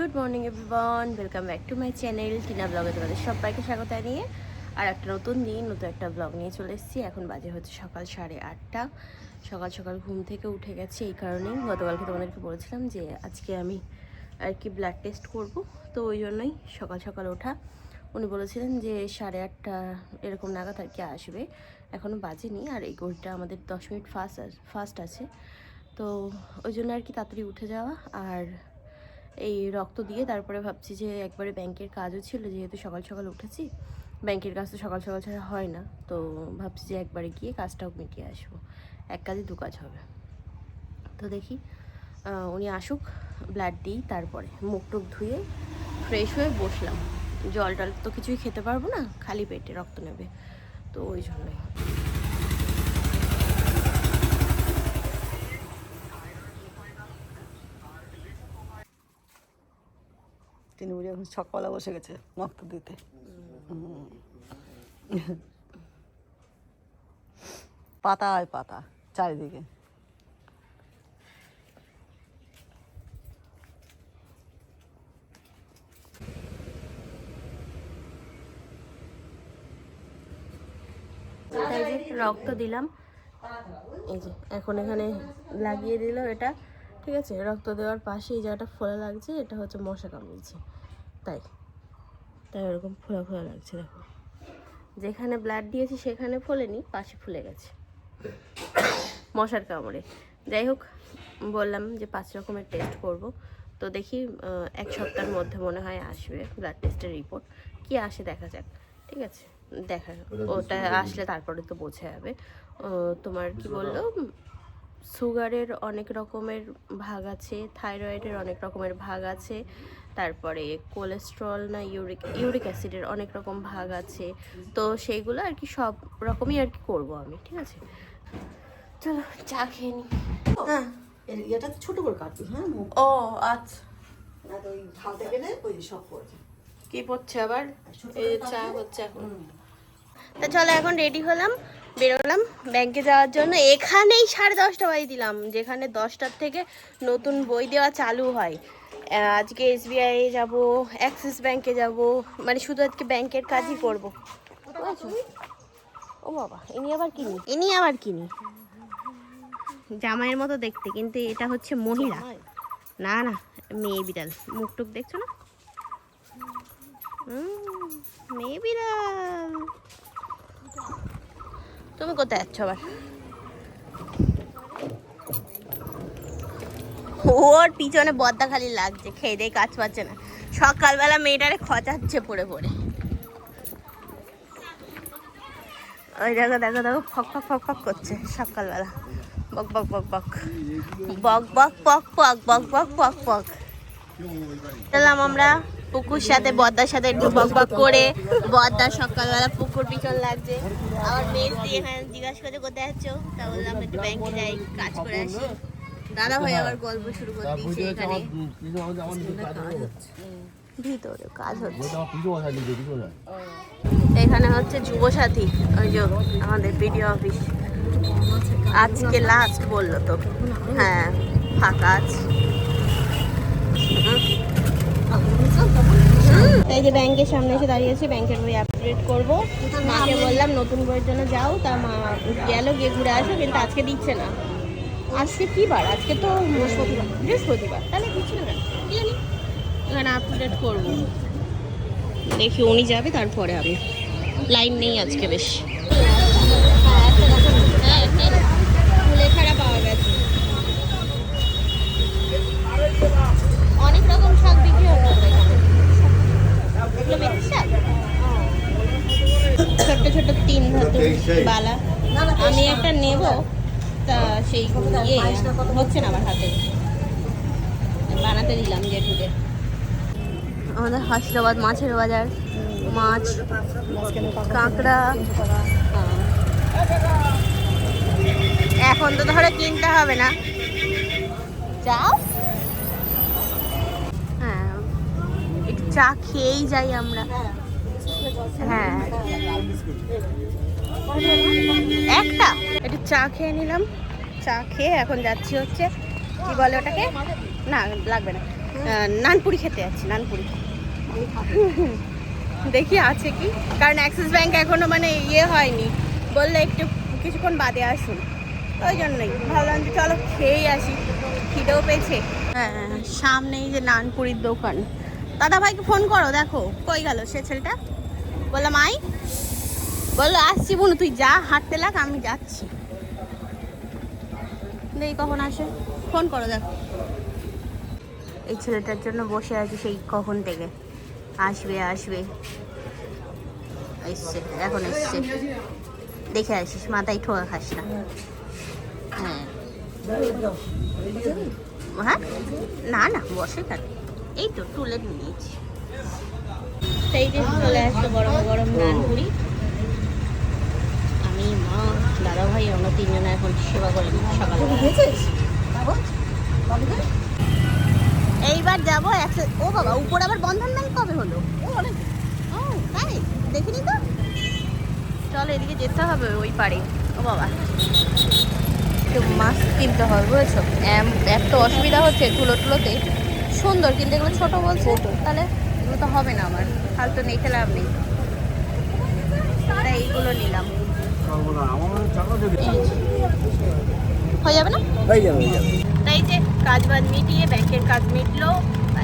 Good morning everyone, welcome back to my channel Tina ব্লগে তোমাদের সবাইকে স্বাগত জানিয়ে আর একটা নতুন দিন নতুন একটা ব্লগ নিয়ে চলে এসেছি। এখন বাজে হচ্ছে সকাল 8:30। সকাল সকাল ঘুম থেকে উঠে গেছি এই কারণেই, গতকালকে তোমাদেরকে বলেছিলাম যে আজকে আমি আর কি ব্লাড টেস্ট করব, তো ওই জন্যই সকাল সকাল ওঠা। উনি বলেছিলেন যে 8:30 এরকম নাগাদ আর কি আসবে, এখনও বাজেনি। আর এই ঘড়িটা আমাদের 10 মিনিট ফাস্ট আছে, তো ওই জন্য আর কি তাড়াতাড়ি উঠে যাওয়া। আর এই রক্ত দিয়ে তারপরে ভাবছি যে একবারে ব্যাংকের কাজও ছিল, যেহেতু সকাল সকাল উঠেছি, ব্যাংকের কাজ তো সকাল সকাল ছাড়া হয় না, তো ভাবছি যে একবারে গিয়ে কাজটাও মিটিয়ে আসবো, এক কাজে দু কাজ হবে। তো দেখি উনি আসুক, ব্লাড দিই, তারপরে মুখ টুক ধুয়ে ফ্রেশ হয়ে বসলাম। জল টল তো কিছুই খেতে পারবো না, খালি পেটে রক্ত নেবে, তো ওই জন্যই। তিনি বুড়ি এখন সকালে বসে গেছে রক্ত দিতে। পাতায় পাতা চারিদিকে। রক্ত দিলাম, এই যে এখন এখানে লাগিয়ে দিল এটা, ঠিক আছে। রক্ত দেওয়ার পাশে এই জায়গাটা ফোলা লাগছে, এটা হচ্ছে মশা কামড়েছে, তাই তাই ওরকম ফোলা ফোলা লাগছে। দেখো, যেখানে ব্লাড দিয়েছি সেখানে ফোলেনি, পাশে ফুলে গেছে মশার কামড়ে। যাই হোক, বললাম যে 5 রকমের টেস্ট করব, তো দেখি 1 সপ্তাহের মধ্যে মনে হয় আসবে ব্লাড টেস্টের রিপোর্ট। কি আসে দেখা যাক, ঠিক আছে। দেখা ওটা আসলে তারপরে তো বোঝা যাবে। তোমার কি বললো, সুগারের অনেক রকমের ভাগ আছে, থাইরয়েডের অনেক রকমের ভাগ আছে, তারপরে কোলেস্ট্রল না ইউরিক অ্যাসিডের অনেক রকম ভাগ আছে, তো সেইগুলো আর কি সব রকমই আর কি করবো আমি, ঠিক আছে। চলো চা খেয়ে নি। হ্যাঁ, এটা ছোট করে কাটবি। হ্যাঁ, ও আচ্ছা, ওই ঢালতে গেলে ওই সব পড়ছে। কি পড়ছে আবার? এই চা হচ্ছে এখন। তা চলো এখন রেডি হলাম, বেরোলাম ব্যাংকে যাওয়ার জন্য। এখানেই 10:30 বাজে দিলাম, যেখানে 10টার থেকে নতুন বই দেওয়া চালু হয়। আজকে SBI যাব, অ্যাক্সিস ব্যাংকে যাব, মানে শুধু আজকে ব্যাংকের কাজই করব। ও বাবা, ইনি আবার কিনি জামাইয়ের মতো দেখতে, কিন্তু এটা হচ্ছে মহিলা, না না মেয়ে বিড়াল। মুখ টুক দেখছো না, মেয়ে বিড়াল। তুমি কোথায় যাচ্ছ আবার? ওর পিছনে বদ্দা খালি লাগছে, খেয়ে দিয়ে কাজ পাচ্ছে না। সকালবেলা মেয়েটারে খচাচ্ছে পড়ে পড়ে। ওই দেখো দেখো দেখো, ফক ফক ফক ফক করছে সকালবেলা, বক বক বক বক বক বক পক পক বক বক পক পক। চললাম আমরা পুকুর সাথে, বদ্দার সাথে একটু বক বক করে। বদ্দা সকালবেলা পুকুর পিছন লাগছে, আবার মেজ দিয়ে এখানে জিজ্ঞাসা করে কোথায় যাচ্ছ, তা বললাম একটু ব্যাংকে যাই, কাজ করে আসি। দাদা ভাই আবার গল্প শুরু করে দিয়েছে, এখানে ভিতরে কাজ হচ্ছে। এখানে হচ্ছে যুবসাথী, ওই যে আমাদের বিডিও অফিস, আজকে লাস্ট বললো তো। হ্যাঁ, ফাঁকা আছে। এই যে ব্যাংকের সামনে এসে দাঁড়িয়েছি, ব্যাংকের বই আপডেট করবো। মাকে বললাম নতুন বইয়ের জন্য যাও, তা মা গেল গিয়ে ঘুরে আসো, কিন্তু আজকে দিচ্ছে না। আজকে কি বার? আজকে তো বৃহস্পতিবার, তাহলে দিচ্ছে না কেন কি জানি। এখানে আপডেট করবো, দেখি উনি যাবে তারপরে আমি। লাইন নেই আজকে বেশ। কুলেখাড়া পাওয়া গেছে, অনেক রকম শাক বিক্রি হতো এখানে। এগুলো মেথি শাক, ছোট্ট ছোট্ট 3 ধাতু বালা। আমি একটা নেব, তা সেই হচ্ছে না আমার হাতে, বানাতে দিলাম জেঠুকে। আমাদের হাসিরাবাদ মাছের বাজার, মাছ কাঁকড়া এখন তো ধরো কিনতে হবে না, যাও। হ্যাঁ, একটু চা খেয়েই যাই আমরা। হ্যাঁ, একটা একটু চা খেয়ে নিলাম, চা খেয়ে এখন যাচ্ছি হচ্ছে কি বলে ওটাকে, না লাগবে না, নানপুরি খেতে যাচ্ছি, নানপুরি। দেখি আছে কি, কারণ অ্যাক্সিস ব্যাংক এখনো মানে ইয়ে হয়নি, বললে একটু কিছুক্ষণ বাদে আসুন, ওই জন্যই ভাবলাম যে চলো খেয়েই আসি, খিদেও পেয়েছে। হ্যাঁ, সামনেই যে নানপুরির দোকান। দাদা ভাইকে ফোন করো, দেখো কই গেল সে ছেলেটা। বললাম আই, বললো আসছি বোন, তুই যা হাঁটতে লাগ, আমি যাচ্ছি। দেখি কখন আসে, ফোন করো দেখো। এই ছেলেটার জন্য বসে আছি সেই কখন থেকে, আসবে আসবে, এসছে, এখন এসছে। দেখে আসিস, মাথায় ঠোকা খাস না। হ্যাঁ হ্যাঁ, না না বসে কেন, এই তো তুলে নিয়েছি। সেই যে চলে আসছে গরম গরম নানপুরি। আমি, মা, দাদা ভাই, আমরা তিনজনে এখন সেবা করে সকালে। এইবার যাবো ও বাবা, উপর আবার বন্ধন ব্যাংক কবে হলো? ও তাই দেখিনি তো। চলো এদিকে যেতে হবে, ওই পারে। ও বাবা, একটু মাস্ক কিনতে হবে বুঝেছো, এত অসুবিধা হচ্ছে তুলোতে। সুন্দর কিন্তু এগুলো ছোট বলছে, তাহলে এগুলো তো হবে না আমার, ফালতু নেই, লাভ নেই, তাই এইগুলো নিলাম। হয়ে যাবে না? তাই যে কাজ বাজ মিটিয়ে, ব্যাংকের কাজ মিটলো,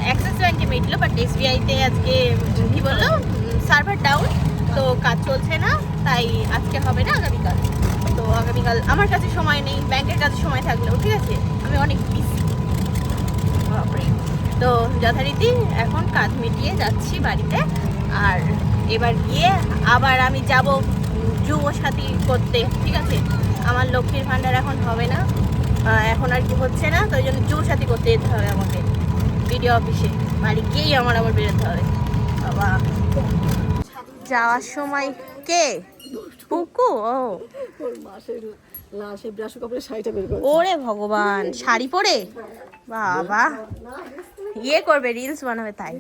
অ্যাক্সিস ব্যাংকে মিটলো, বাট এসবিআইতে আজকে কি বললো, সার্ভার ডাউন, তো কাজ চলছে না, তাই আজকে হবে না, আগামীকাল। তো আগামীকাল আমার কাছে সময় নেই, ব্যাংকের কাছে সময় থাকলেও ঠিক আছে, আমি অনেক বিজি। তো যথারীতি এখন কাজ মিটিয়ে যাচ্ছি বাড়িতে, আর এবার গিয়ে আবার আমি যাব যুবসাথী করতে, ঠিক আছে। আমার লক্ষ্মীর ভাণ্ডার এখন হবে না, এখন আর কি হচ্ছে না, তো ওই জন্য যুবসাথী করতে যেতে হবে আমাকে বিডিও অফিসে। বাড়ি গিয়েই আমার আবার বেরোতে হবে। বাবা, যাওয়ার সময় কে পুকু? ও ওরে ভগবান, শাড়ি পরে বাবা ইয়ে করবে, রিলস বানাবে, তাই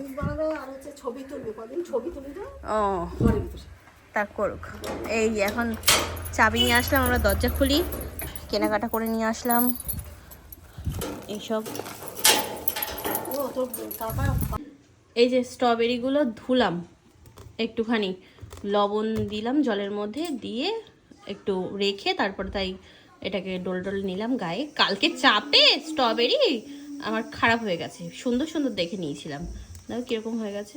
ও তা করুক। এই এখন চাবি নিয়ে আসলাম, আমরা দরজা খুলি, কেনাকাটা করে নিয়ে আসলাম এইসব। এই যে স্ট্রবেরিগুলো ধুলাম, একটুখানি লবণ দিলাম জলের মধ্যে, দিয়ে একটু রেখে তারপরে তাই এটাকে ডোল ডোল নিলাম গায়ে। কালকে চাপে স্ট্রবেরি আমার খারাপ হয়ে গেছে, সুন্দর সুন্দর দেখে নিয়েছিলাম, দেখো কিরকম হয়ে গেছে।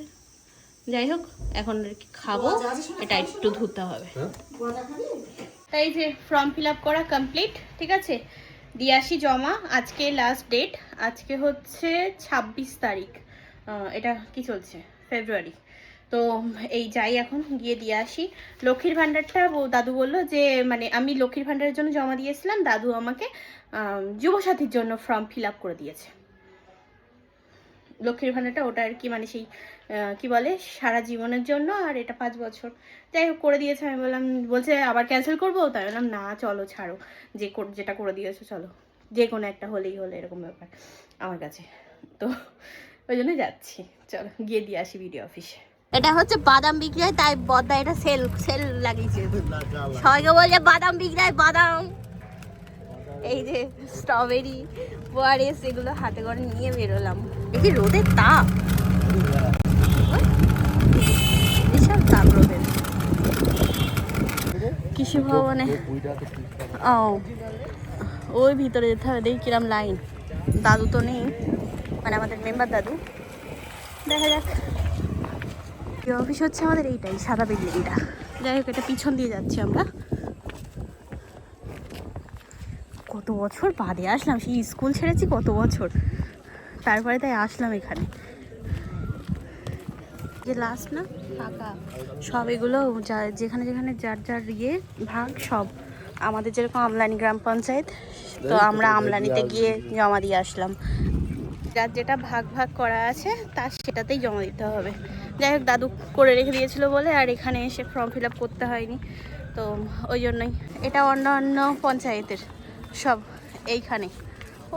যাই হোক, এখন খাবো, এটা একটু ধুতে হবে। তাই যে ফর্ম ফিল আপ করা কমপ্লিট, ঠিক আছে, দিয়ে আসি জমা। আজকে লাস্ট ডেট, আজকে হচ্ছে 26 তারিখ, এটা কি চলছে, ফেব্রুয়ারি। তো এই যাই এখন গিয়ে দিয়ে আসি। লক্ষ্মীর ভাণ্ডারটা দাদু বললো যে, মানে আমি লক্ষ্মীর ভাণ্ডারের জন্য জমা দিয়েছিলাম, দাদু আমাকে যুবসাথীর জন্য ফর্ম ফিল আপ করে দিয়েছে। লক্ষ্মীর ভাণ্ডারটা ওটা আর কি, মানে সেই কি বলে সারা জীবনের জন্য, আর এটা 5 বছর, যাই হোক করে দিয়েছে। আমি বললাম, বলছে আবার ক্যান্সেল করবো, তাই বললাম না চলো ছাড়ো, যেটা করে দিয়েছো চলো, যে কোনো একটা হলেই হলো, এরকম ব্যাপার আমার কাছে। তো ওই জন্য যাচ্ছি, চলো গিয়ে দিয়ে আসি বিডিও অফিসে। এটা হচ্ছে বাদাম বিক্রি হয়, তাই বদা এটা সেল লাগিয়েছে, সবাইকে বলছে বাদাম বিক্রি হয়, বাদাম। এই যে স্ট্রবেরি, ওআরএস এগুলো হাতে করে নিয়ে বেরোলাম। দেখি রোদের তাপ, বিশাল তাপ রোদের। কৃষি ভবনে ও ওই ভিতরে যেতে হবে, দেখি কিরম লাইন। দাদু তো নেই, মানে আমাদের মেম্বার দাদু, দেখা যাক। অফিস হচ্ছে আমাদের এইটাই, সাদা বিল্ডিংটা। যাই হোক, এটা পিছন দিয়ে যাচ্ছি আমরা। কত বছর বাদে আসলাম, সেই স্কুল ছেড়েছি কত বছর, তারপরে তাই আসলাম এখানে। যে লাস্ট না ফাঁকা সব, এগুলো যেখানে যেখানে যার যার ইয়ে ভাগ সব, আমাদের যেরকম আমলানি গ্রাম পঞ্চায়েত, তো আমরা আমলানিতে গিয়ে জমা দিয়ে আসলাম। যার যেটা ভাগ ভাগ করা আছে তার সেটাতেই জমা দিতে হবে। যাই হোক, দাদু করে রেখে দিয়েছিল বলে আর এখানে এসে ফর্ম ফিল আপ করতে হয়নি, তো ওই জন্যই। এটা অন্য অন্য পঞ্চায়েতের সব এইখানে।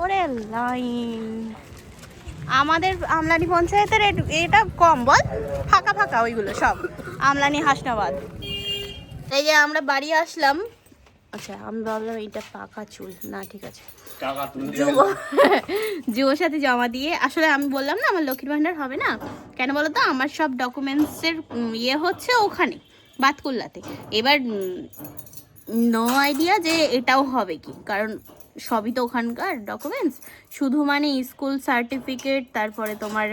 ওরে লাইন, আমাদের আমলানি পঞ্চায়েতের এটা কম, বল ফাঁকা ফাঁকা ওইগুলো সব, আমলানি হাসনাবাদ। এই যে আমরা বাড়ি আসলাম, আচ্ছা আমি ভাবলাম এটা পাকা চুল, না ঠিক আছে। টাকা তুলে যুব যুবর সাথে জমা দিয়ে, আসলে আমি বললাম না আমার লক্ষ্মীর ভান্ডার হবে না কেন বলো তো, আমার সব ডকুমেন্টসের ইয়ে হচ্ছে ওখানে বাতকুল্লাতে। এবার নো আইডিয়া যে এটাও হবে কি, কারণ সবই তো ওখানকার ডকুমেন্টস। শুধু মানে স্কুল সার্টিফিকেট, তারপরে তোমার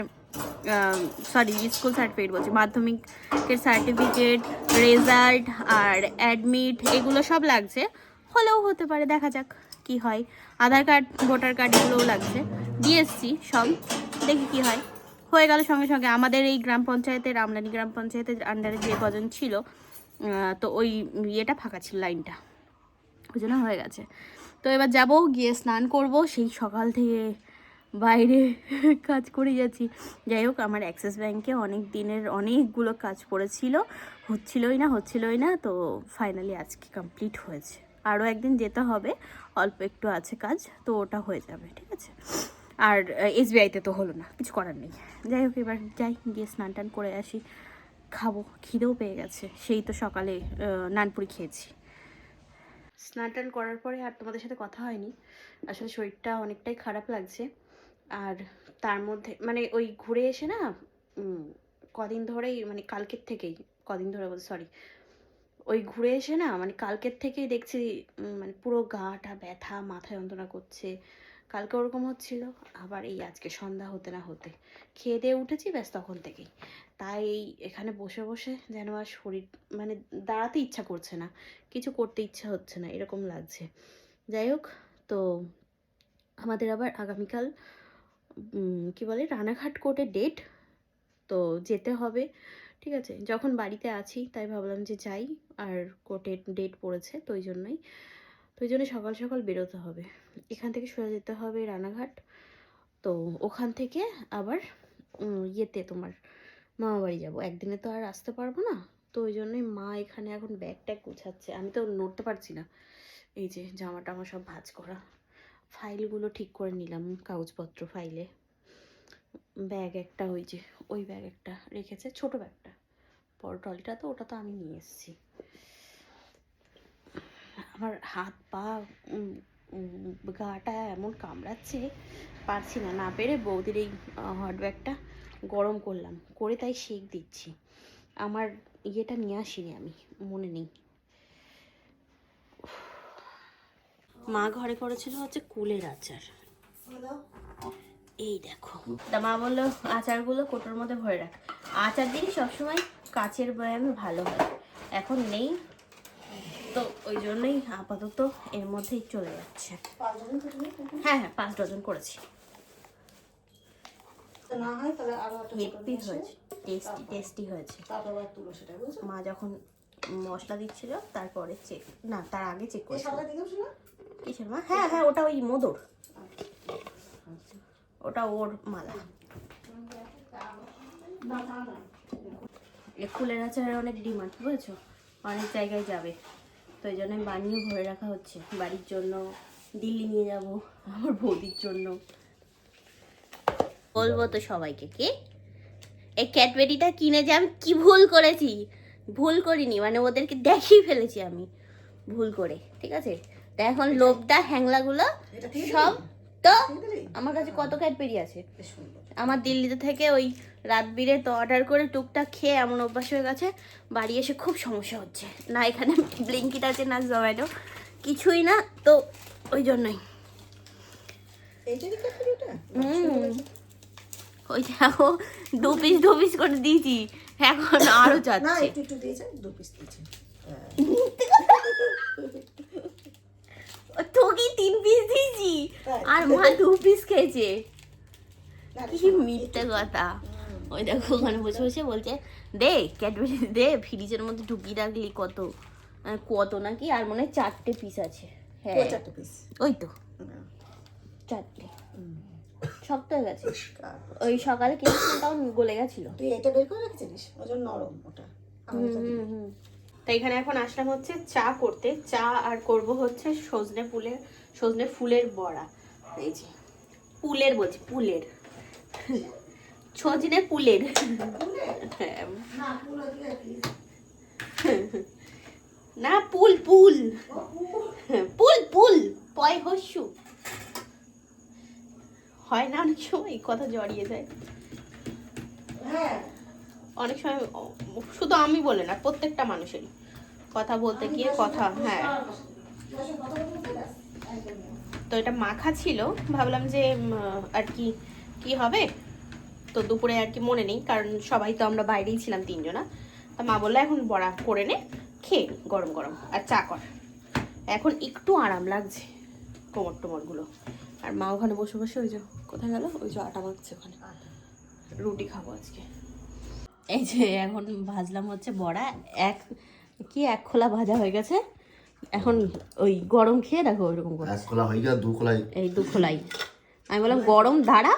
সরি স্কুল সার্টিফিকেট বলছি, মাধ্যমিকের সার্টিফিকেট, রেজাল্ট আর অ্যাডমিট, এগুলো সব লাগছে। হলেও হতে পারে, দেখা যাক কি হয়। আধার কার্ড, ভোটার কার্ড এগুলোও লাগছে, ডিএসসি সব, দেখি কি হয়। হয়ে গেল সঙ্গে সঙ্গে। আমাদের এই গ্রাম পঞ্চায়েতের, আমলানি গ্রাম পঞ্চায়েতের আন্ডারে যে কজন ছিল, তো ওই ইয়েটা ফাঁকা ছিল, লাইনটা, ওই জন্য হয়ে গেছে। তো এবার যাব, গিয়ে স্নান করব। সেই সকাল থেকে বাইরে কাজ করে যাচ্ছি। যাই হোক, আমার অ্যাক্সিস ব্যাংকে অনেক দিনের অনেকগুলো কাজ পড়েছিল, হচ্ছিলই না, তো ফাইনালি আজকে কমপ্লিট হয়েছে। আরও একদিন যেতে হবে, অল্প একটু আছে কাজ, তো ওটা হয়ে যাবে, ঠিক আছে। আর এসবিআইতে তো হলো না, কিছু করার নেই। যাই হোক, এবার যাই, গিয়ে স্নান টান করে আসি, খাবো, খিদেও পেয়ে গেছে। সেই তো সকালে নানপুরি খেয়েছি। স্নান টান করার পরে আর তোমাদের সাথে কথা হয়নি, আসলে শরীরটা অনেকটাই খারাপ লাগছে। আর তার মধ্যে মানে ওই ঘুরে এসে না, কদিন ধরেই, মানে কালকের থেকেই, কদিন ধরে বলতে সরি, ওই ঘুরে এসে না মানে কালকের থেকেই দেখছি মানে পুরো গাটা ব্যথা, মাথা যন্ত্রণা করছে। কালকে ওরকম হচ্ছিল, আবার এই আজকে সন্ধ্যা হতে না হতে খেয়ে দিয়ে উঠেছি, ব্যাস তখন থেকেই। তাই এখানে বসে বসে যেন আর শরীর, মানে দাঁড়াতে ইচ্ছা করছে না, কিছু করতে ইচ্ছা হচ্ছে না, এরকম লাগছে। যাই হোক, তো আমাদের আবার আগামীকাল কি বলে রানাঘাট কোর্টে ডেট, তো যেতে হবে, ঠিক আছে। যখন বাড়িতে আছি তাই ভাবলাম যে যাই, আর কোর্টের ডেট পড়েছে, তো ওই জন্য সকাল সকাল বেরোতে হবে। এখান থেকে সোজা যেতে হবে রানাঘাট, তো ওখান থেকে আবার ইয়েতে তোমার মামা বাড়ি যাবো। একদিনে তো আর আসতে পারবো না, তো ওই জন্যই মা এখানে এখন ব্যাগ ট্যাগ গুছাচ্ছে, আমি তো নড়তে পারছি না। এই যে জামা টামা সব ভাঁজ করা, ফাইলগুলো ঠিক করে নিলাম, কাগজপত্র ফাইলে। ব্যাগ একটা, ওই যে ওই ব্যাগ একটা রেখেছে, ছোট ব্যাগটা, বড় ট্রলিটা তো ওটা তো আমি নিয়ে এসেছি। আমার হাত পা গাটা এমন কামড়াচ্ছে, পারছি না, না পেরে বৌদির এই হট ব্যাগটা গরম করলাম, করে তাই সেঁক দিচ্ছি। আমার ইয়েটা নিয়ে আসিনি আমি, মনে নেই। মা ঘরে করেছিল হচ্ছে কুলের আচার, এই দেখো। তা মা বললো আচারগুলো কোটোর মধ্যে ভরে রাখ। আচার দিন সবসময় কাচের বয়ামে ভালো হয়, এখন নেই, তো ওই জন্যই আপাতত এর মধ্যেই চলে যাচ্ছে। হ্যাঁ 5 ডজন করেছি। হেভি হয়েছে, টেস্টি হয়েছে। মা যখন মশলা দিচ্ছিল তারপরে চেক, না তার আগে চেক করেছিল। কিসের মা? হ্যাঁ ওটা ওই মধুর, ওটা ওর মালা। এই ফুলের আচারের অনেক ডিমান্ড, বুঝেছো, অনেক জায়গায় যাবে, তো এই জন্য বানিয়ে ভরে রাখা হচ্ছে। বাড়ির জন্য, দিল্লি নিয়ে যাব, আমার বৌদির জন্য। বলবো তো সবাইকে, কি এই ক্যাডবেরিটা কিনে যে আমি কি ভুল করেছি, ভুল করিনি, মানে ওদেরকে দেখিয়ে ফেলেছি আমি ভুল করে, ঠিক আছে। তা এখন লোভটা হ্যাংলাগুলো সব, তো আমার কাছে কত ক্যাডবেরি আছে। আমার দিল্লিতে থেকে ওই রাত বিরে তো অর্ডার করে টুকটাক খেয়ে এমন অভ্যাস হয়ে গেছে, বাড়ি এসে খুব সমস্যা হচ্ছে, না এখানে ব্লিঙ্কিট আছে না জোম্যাটো, কিছুই না, তো ওই জন্যই। ওই দেখো 2 পিস করে দিয়েছি, এখন আরো যাচ্ছে। তোকে 3 পিস দিয়েছি, আর মা 2 পিস খেয়েছে, কি মিথ্যে কথা। ওই দেখো ওখানে বসে বসে বলছে দে ক্যাডবেরি দে, ফ্রিজের মধ্যে ঢুকিয়ে রাখলি কত নাকি, আর মনে হয় 4টে পিস আছে। হ্যাঁ 4টে পিস, ওই তো 4টে, শক্ত হয়ে গেছে। ওই সকালে কিনেছিলাম তাও গলে গেছিল। তুই এটা বের করে রেখেছিস, ওজন নরম ওটা। তাই এখানে এখন আসলাম হচ্ছে চা করতে, চা আর করব হচ্ছে সজনে ফুলের বড়া। এই যে পুলের বলছি, পুলের সজনে পুলের, না পুল পুল পুল পুল পয় হস্যু হয় না অনেক সময় কথা জড়িয়ে যায়। অনেক সময় শুধু আমি বলে না, প্রত্যেকটা মানুষেরই কথা বলতে গিয়ে কথা। হ্যাঁ, তো এটা মাখা ছিল, ভাবলাম যে আর কি কি হবে, তো দুপুরে আর কি মনে নেই, কারণ সবাই তো আমরা বাইরেই ছিলাম তিনজনা। তা মা বললো এখন বড়া করে নে, খেয়ে নি গরম গরম আর চা কর। এখন একটু আরাম লাগছে কোমর টোমরগুলো। আর মা ওখানে বসে বসে ওই যে কোথায় গেল, ওই যে আটা মাখছে ওখানে, রুটি খাবো আজকে। এই যে এখন ভাজলাম হচ্ছে বড়া, এক খোলা ভাজা হয়ে গেছে। এখন ওই গরম খেয়ে দেখো ওইরকম করে, এক খোলা হয়ে গেল, দু খোলাই, এই দু খোলাই। আমি বললাম গরম দাঁড়া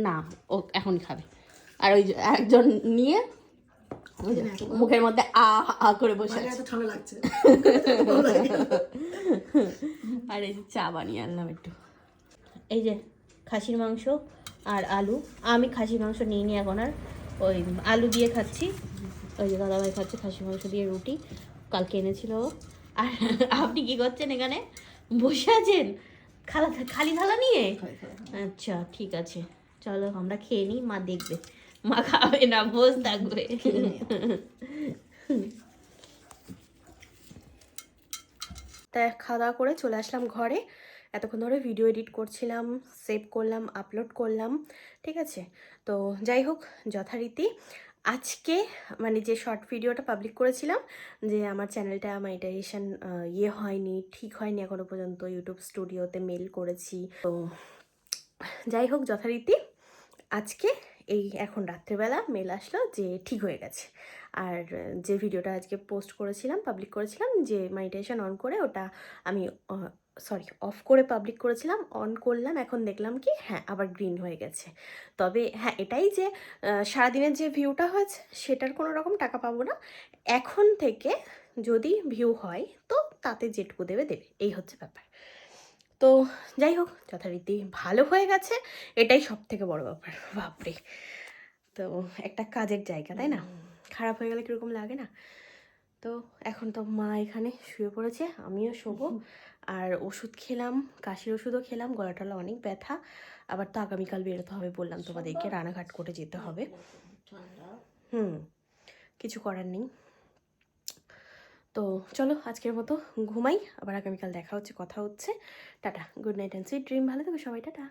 না, ও এখনই খাবে। আর ওই যে একজন নিয়ে ওই যে মুখের মধ্যে আ করে বসে আছে। ঠান্ডা লাগছে। আর এই যে চা বানিয়ে আনলাম একটু। এই যে খাসির মাংস আর আলু, আমি খাসির মাংস নিইনি এখন, আর ওই আলু দিয়ে খাচ্ছি। ওই যে দাদাভাই খাচ্ছে খাসির মাংস দিয়ে রুটি, কালকে এনেছিল ও। আর আপনি কি করছেন এখানে বসে আছেন খালি থালা নিয়ে? আচ্ছা ঠিক আছে, চলো আমরা খেয়ে নিই, মা দেখবে, মা খাবে না, বস থাকবে। তা খাওয়া দাওয়া করে চলে আসলাম ঘরে। এতক্ষণ ধরে ভিডিও এডিট করছিলাম, সেভ করলাম, আপলোড করলাম, ঠিক আছে। তো যাই হোক, যথারীতি আজকে মানে যে শর্ট ভিডিওটা পাবলিক করেছিলাম যে আমার চ্যানেলটা মনিটাইজেশন হয়নি, ঠিক হয়নি এখনো পর্যন্ত, ইউটিউব স্টুডিওতে মেল করেছি। তো যাই হোক, যথারীতি আজকে এই এখন রাত্রেবেলা মেল আসলো যে ঠিক হয়ে গেছে। আর যে ভিডিওটা আজকে পোস্ট করেছিলাম, পাবলিক করেছিলাম, যে মনিটাইজেশন অন করে, ওটা আমি অফ করে পাবলিক করেছিলাম, অন করলাম, এখন দেখলাম কি হ্যাঁ আবার গ্রিন হয়ে গেছে। তবে হ্যাঁ এটাই যে সারাদিনের যে ভিউটা হয়েছে সেটার কোনো রকম টাকা পাবো না। এখন থেকে যদি ভিউ হয় তো তাতে যেটুকু দেবে দেবে, এই হচ্ছে ব্যাপার। তো যাই হোক, যথারীতি ভালো হয়ে গেছে, এটাই সব থেকে বড় ব্যাপার। বাপরে, তো একটা কাজের জায়গা, তাই না? খারাপ হয়ে গেলে কীরকম লাগে না? তো এখন তো মা এখানে শুয়ে পড়েছে, আমিও শোবো। আর ওষুধ খেলাম, কাশির ওষুধও খেলাম, গলা টলা অনেক ব্যথা। আবার তো আগামীকাল বেরোতে হবে বললাম তোমাদেরকে, রানাঘাট করে যেতে হবে। কিছু করার নেই। তো চলো আজকের মতো ঘুমাই, আবার আগামীকাল দেখা হচ্ছে, কথা হচ্ছে। Tata, good night and sweet dream, ভালো থেকো সবাই, টাটা।